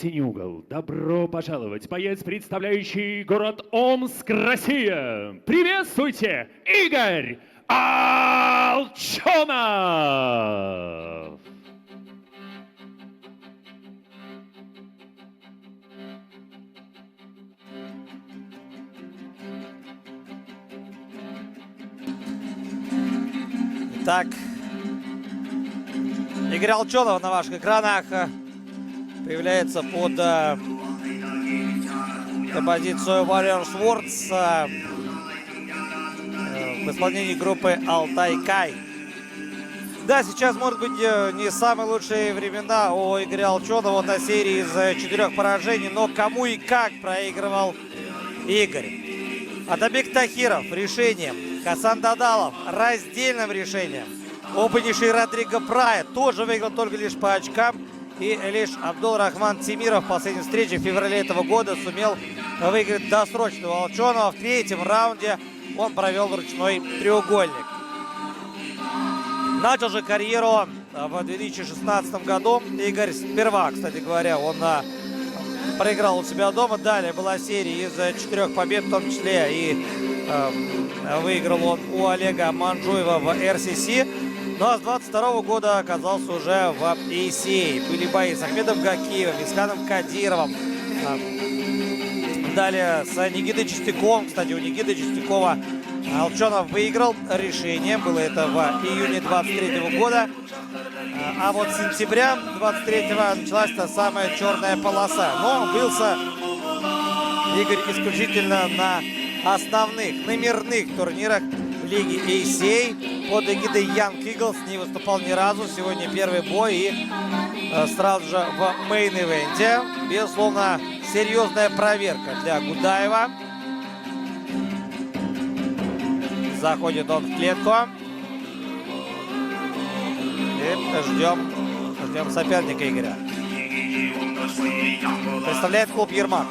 Синий угол. Добро пожаловать, боец, представляющий город Омск, Россия. Приветствуйте, Игорь Алчонов! Итак, Игорь Алчонов на ваших экранах появляется под композицию Warrior Swords в исполнении группы Алтай-Кай. Да, сейчас, может быть, не самые лучшие времена у Игоря Алчонова на серии из 4 поражений, но кому и как проигрывал Игорь. Атабек Тахиров решением, Хасан Дадалов раздельным решением. Опытнейший Родриго Прая тоже выиграл только лишь по очкам. И лишь Абдул-Рахман Тимиров в последней встрече в феврале этого года сумел выиграть досрочно у Алчонова. В третьем раунде он провел ручной треугольник. Начал же карьеру в 2016 году Игорь сперва, кстати говоря, он проиграл у себя дома. Далее была серия из 4 побед, в том числе и выиграл он у Олега Манджуева в РСС. Ну а с 22 года оказался уже в ACA. Были бои с Ахмедом Гакиевым, Исханом Кадировым. Далее с Нигидой Чистяковым. Кстати, у Нигиды Чистякова Алчонов выиграл решение. Было это в июне 23 года. А вот с сентября 23-го началась та самая черная полоса. Но бился Игорь исключительно на основных, номерных турнирах лиги ACA. Под эгидой Young Eagles не выступал ни разу. Сегодня первый бой и сразу же в мейн-ивенте. Безусловно, серьезная проверка для Гудаева. Заходит он в клетку. И ждем соперника Игоря. Представляет клуб Ермак.